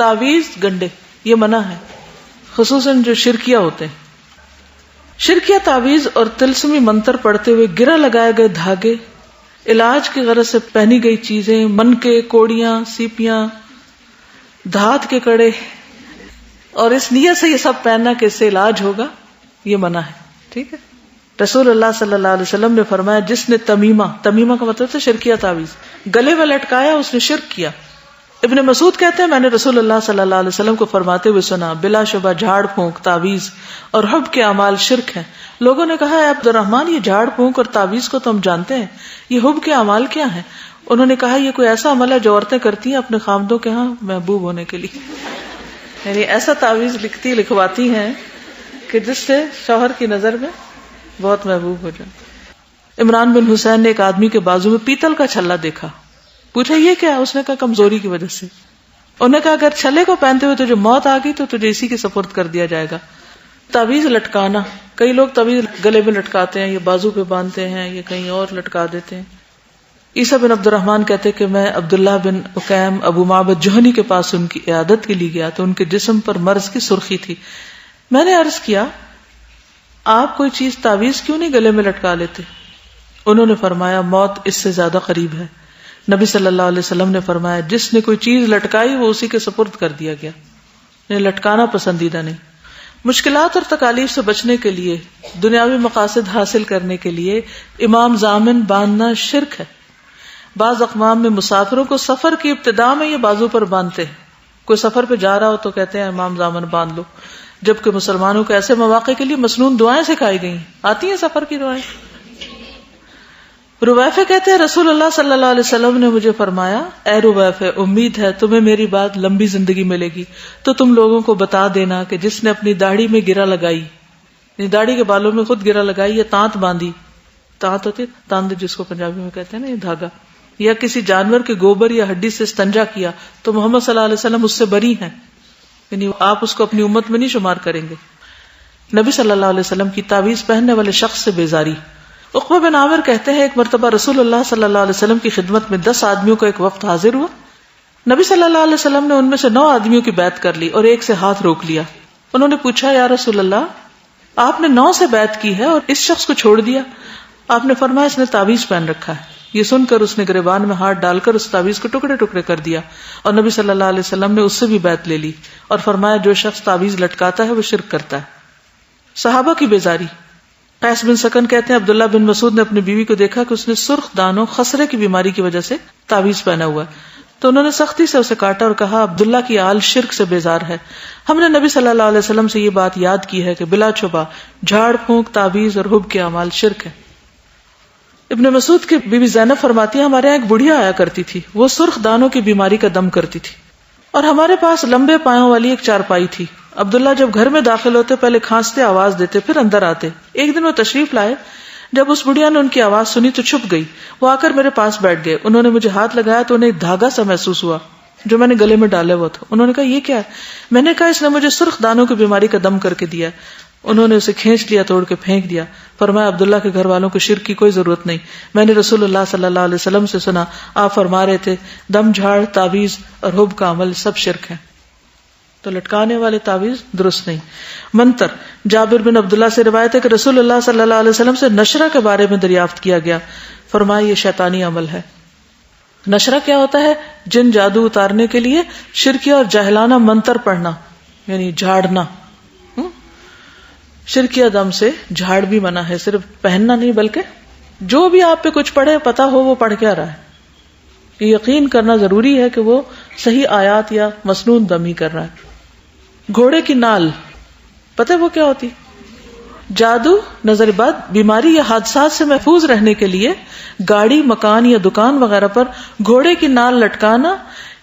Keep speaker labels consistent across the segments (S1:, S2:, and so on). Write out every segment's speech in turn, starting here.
S1: تعویذ گنڈے یہ منع ہے، خصوصاً جو شرکیہ ہوتے ہیں. شرکیہ تعویذ اور طلسمی منتر پڑھتے ہوئے گرہ لگائے گئے دھاگے، علاج کی غرض سے پہنی گئی چیزیں، منکے، کوڑیاں، سیپیاں، دھات کے کڑے، اور اس نیت سے یہ سب پہننا کہ اس سے علاج ہوگا، یہ منع ہے. ٹھیک ہے. رسول اللہ صلی اللہ علیہ وسلم نے فرمایا جس نے تمیمہ کا مطلب ہے شرکیہ تعویذ گلے میں لٹکایا اس نے شرک کیا. ابن مسعود کہتے ہیں میں نے رسول اللہ صلی اللہ علیہ وسلم کو فرماتے ہوئے سنا بلا شبہ جھاڑ پھونک، تعویذ اور حب کے اعمال شرک ہیں. لوگوں نے کہا اے عبد الرحمن یہ جھاڑ پھونک اور تعویذ کو تو ہم جانتے ہیں، یہ حب کے اعمال کیا ہیں؟ انہوں نے کہا یہ کوئی ایسا عمل ہے جو عورتیں کرتی ہیں اپنے خامدوں کے ہاں محبوب ہونے کے لیے. یعنی ایسا تعویذ لکھواتی ہیں کہ جس سے شوہر کی نظر میں بہت محبوب ہو جائے. عمران بن حسین نے ایک آدمی کے بازو میں پیتل کا چھلا دیکھا، پوچھا یہ کیا؟ اس نے کہا کمزوری کی وجہ سے. انہوں نے کہا اگر چھلے کو پہنتے ہوئے تجھے موت آ گئی تو تجھے اسی کے سپرد کر دیا جائے گا. تعویذ لٹکانا، کئی لوگ تعویذ گلے میں لٹکاتے ہیں، یہ بازو پہ باندھتے ہیں، یہ کہیں اور لٹکا دیتے ہیں. عیسیٰ بن عبد الرحمن کہتے کہ میں عبداللہ بن اکیم ابو معبد جوہنی کے پاس ان کی عیادت کے لیے گیا تو ان کے جسم پر مرض کی سرخی تھی. میں نے عرض کیا آپ کوئی چیز تعویذ کیوں نہیں گلے میں لٹکا لیتے؟ انہوں نے فرمایا موت اس سے زیادہ قریب ہے. نبی صلی اللہ علیہ وسلم نے فرمایا جس نے کوئی چیز لٹکائی وہ اسی کے سپرد کر دیا گیا. یعنی لٹکانا پسندیدہ نہیں. مشکلات اور تکالیف سے بچنے کے لیے، دنیاوی مقاصد حاصل کرنے کے لیے امام ضامن باندھنا شرک ہے. بعض اقوام میں مسافروں کو سفر کی ابتدا میں یہ بازو پر باندھتے ہیں. کوئی سفر پہ جا رہا ہو تو کہتے ہیں امام ضامن باندھ لو، جبکہ مسلمانوں کو ایسے مواقع کے لیے مسنون دعائیں سکھائی گئی. آتی ہیں سفر کی دعائیں. رویفہ کہتے ہیں رسول اللہ صلی اللہ علیہ وسلم نے مجھے فرمایا اے رویفہ امید ہے تمہیں میری بات لمبی زندگی ملے گی تو تم لوگوں کو بتا دینا کہ جس نے اپنی داڑھی میں گرہ لگائی، یعنی داڑھی کے بالوں میں خود گرہ لگائی یا تانت باندھی، تانت ہوتی تاند جس کو پنجابی میں کہتے ہیں نا یہ دھاگا، یا کسی جانور کے گوبر یا ہڈی سے استنجا کیا تو محمد صلی اللہ علیہ وسلم اس سے بری ہیں، یعنی آپ اس کو اپنی امت میں نہیں شمار کریں گے. نبی صلی اللہ علیہ وسلم کی تعویذ پہننے والے شخص سے بیزاری. عقبہ بن عامر کہتے ہیں ایک مرتبہ رسول اللہ صلی اللہ علیہ وسلم کی خدمت میں 10 آدمیوں کا ایک وفد حاضر ہوا. نبی صلی اللہ علیہ وسلم نے ان میں سے 9 آدمیوں کی بیعت کر لی اور ایک سے ہاتھ روک لیا. انہوں نے پوچھا یا رسول اللہ آپ نے 9 سے بیعت کی ہے اور اس شخص کو چھوڑ دیا؟ آپ نے فرمایا اس نے تعویذ پہن رکھا ہے. یہ سن کر اس نے گریبان میں ہاتھ ڈال کر اس تعویذ کو ٹکڑے ٹکڑے کر دیا اور نبی صلی اللہ علیہ وسلم نے اس سے بھی بیعت لے لی اور فرمایا جو شخص تعویذ لٹکاتا ہے وہ شرک کرتا ہے. صحابہ کی بیزاری. قیس بن سکن کہتے ہیں عبداللہ بن مسعود نے اپنی بیوی کو دیکھا کہ اس نے سرخ دانوں خسرے کی بیماری کی وجہ سے تعویذ پہنا ہوا ہے تو انہوں نے سختی سے اسے کاٹا اور کہا عبداللہ کی آل شرک سے بیزار ہے. ہم نے نبی صلی اللہ علیہ وسلم سے یہ بات یاد کی ہے کہ بلا چھپا جھاڑ پھونک، تعویذ اور حب کے اعمال شرک ہے. ابن مسعود کی بیوی زینب فرماتی ہے ہمارے یہاں ایک بڑھیا آیا کرتی تھی، وہ سرخ دانوں کی بیماری کا دم کرتی تھی اور ہمارے پاس لمبے پایوں والی ایک چارپائی تھی. عبداللہ جب گھر میں داخل ہوتے پہلے کھانستے آواز دیتے پھر اندر آتے. ایک دن وہ تشریف لائے، جب اس بڑھیا نے ان کی آواز سنی تو چھپ گئی. وہ آ کر میرے پاس بیٹھ گئے. انہوں نے مجھے ہاتھ لگایا تو انہیں ایک دھاگا سا محسوس ہوا جو میں نے گلے میں ڈالے ہوا تھا. انہوں نے کہا یہ کیا ہے؟ میں نے کہا اس نے مجھے سرخ دانوں کی بیماری کا دم کر کے دیا. انہوں نے اسے کھینچ لیا، توڑ کے پھینک دیا. فرمایا عبداللہ کے گھر والوں کو شرک کی کوئی ضرورت نہیں. میں نے رسول اللہ صلی اللہ علیہ وسلم سے سنا آپ فرما رہے تھے دم جھاڑ، تعویذ اور حب کا عمل سب شرک ہے. تو لٹکانے والے تعویذ درست نہیں. منتر. جابر بن عبداللہ سے روایت ہے کہ رسول اللہ صلی اللہ علیہ وسلم سے نشرہ کے بارے میں دریافت کیا گیا. فرمایا یہ شیطانی عمل ہے. نشرہ کیا ہوتا ہے؟ جن جادو اتارنے کے لیے شرکیہ اور جاہلانہ منتر پڑھنا، یعنی جھاڑنا. شرکیہ دم سے جھاڑ بھی منع ہے، صرف پہننا نہیں بلکہ جو بھی آپ پہ کچھ پڑھے پتا ہو وہ پڑھ کیا رہا ہے، یہ یقین کرنا ضروری ہے کہ وہ صحیح آیات یا مسنون دم ہی کر رہا ہے. گھوڑے کی نال پتہ وہ کیا ہوتی؟ جادو، نظر بد، بیماری یا حادثات سے محفوظ رہنے کے لیے گاڑی، مکان یا دکان وغیرہ پر گھوڑے کی نال لٹکانا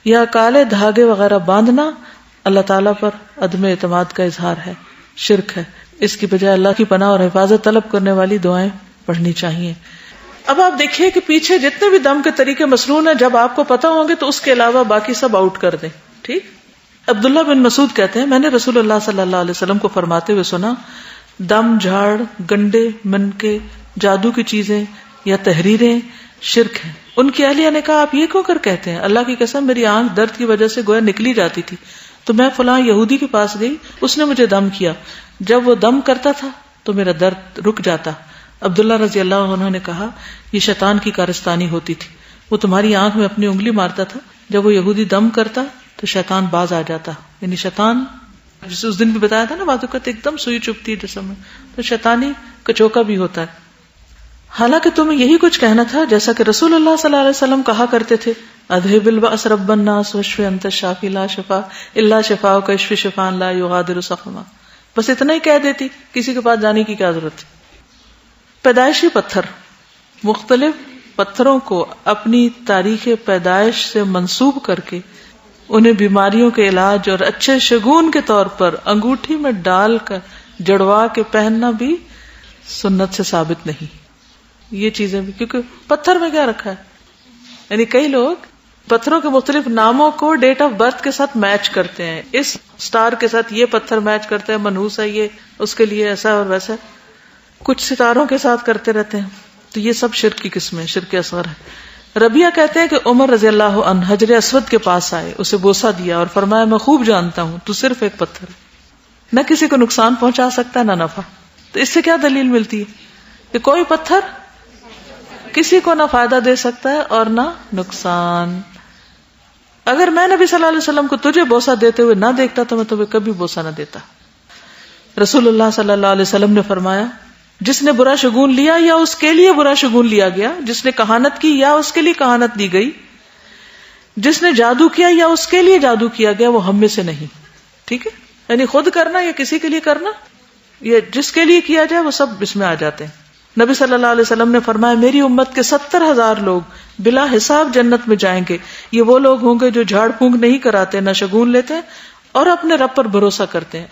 S1: یا کالے دھاگے وغیرہ باندھنا اللہ تعالیٰ پر عدم اعتماد کا اظہار ہے، شرک ہے. اس کی بجائے اللہ کی پناہ اور حفاظت طلب کرنے والی دعائیں پڑھنی چاہیے. اب آپ دیکھیے کہ پیچھے جتنے بھی دم کے طریقے مسنون ہیں جب آپ کو پتا ہوں گے تو اس کے علاوہ باقی سب آؤٹ کر دیں. ٹھیک. عبداللہ بن مسعود کہتے ہیں میں نے رسول اللہ صلی اللہ علیہ وسلم کو فرماتے ہوئے سنا دم، جھاڑ، گنڈے، منکے، جادو کی چیزیں یا تحریریں شرک ہیں. ان کی اہلیہ نے کہا آپ یہ کیوں کر کہتے ہیں؟ اللہ کی قسم میری آنکھ درد کی وجہ سے گویا نکلی جاتی تھی. تو میں فلاں یہودی کے پاس گئی، اس نے مجھے دم کیا، جب وہ دم کرتا تھا تو میرا درد رک جاتا. عبداللہ رضی اللہ عنہ نے کہا یہ شیطان کی کارستانی ہوتی تھی، وہ تمہاری آنکھ میں اپنی انگلی مارتا تھا، جب وہ یہودی دم کرتا تو شیطان باز آ جاتا. یعنی شیطان، جسے اس دن بھی بتایا تھا نا، بعض اوقات ایک دم سوئی چبھتی ہے جسم میں، تو شیطانی کچوکا بھی ہوتا ہے. حالانکہ تمہیں یہی کچھ کہنا تھا جیسا کہ رسول اللہ صلی اللہ علیہ وسلم کہا کرتے تھے، اذهب البأس رب الناس واشف انت الشافی لا شفاء الا شفاءک اشف شفاء لا یغادر سقما. بس اتنا ہی کہہ دیتی، کسی کے پاس جانے کی کیا ضرورت تھی. پیدائشی پتھر، مختلف پتھروں کو اپنی تاریخ پیدائش سے منسوب کر کے انہیں بیماریوں کے علاج اور اچھے شگون کے طور پر انگوٹھی میں ڈال کر جڑوا کے پہننا بھی سنت سے ثابت نہیں. یہ چیزیں بھی، کیونکہ پتھر میں کیا رکھا ہے، یعنی کئی لوگ پتھروں کے مختلف ناموں کو ڈیٹ آف برتھ کے ساتھ میچ کرتے ہیں، اس سٹار کے ساتھ یہ پتھر میچ کرتے ہیں، منحوس ہے یہ، اس کے لیے ایسا اور ویسا، کچھ ستاروں کے ساتھ کرتے رہتے ہیں. تو یہ سب شرک کی قسمیں، شرک اصغر ہے. ربیہ کہتے ہیں کہ عمر رضی اللہ عنہ حجر اسود کے پاس آئے، اسے بوسہ دیا اور فرمایا میں خوب جانتا ہوں تو صرف ایک پتھر ہے، نہ کسی کو نقصان پہنچا سکتا نہ نفع. تو اس سے کیا دلیل ملتی ہے کہ کوئی پتھر کسی کو نہ فائدہ دے سکتا ہے اور نہ نقصان. اگر میں نبی صلی اللہ علیہ وسلم کو تجھے بوسہ دیتے ہوئے نہ دیکھتا تو میں تمہیں کبھی بوسہ نہ دیتا. رسول اللہ صلی اللہ علیہ وسلم نے فرمایا جس نے برا شگون لیا یا اس کے لیے برا شگون لیا گیا، جس نے کہانت کی یا اس کے لیے کہانت دی گئی، جس نے جادو کیا یا اس کے لیے جادو کیا گیا، وہ ہم میں سے نہیں. ٹھیک ہے، یعنی خود کرنا یا کسی کے لیے کرنا، یا جس کے لیے کیا جائے، وہ سب اس میں آ جاتے ہیں. نبی صلی اللہ علیہ وسلم نے فرمایا میری امت کے 70,000 لوگ بلا حساب جنت میں جائیں گے. یہ وہ لوگ ہوں گے جو جھاڑ پھونک نہیں کراتے، نہ شگون لیتے اور اپنے رب پر بھروسہ کرتے ہیں.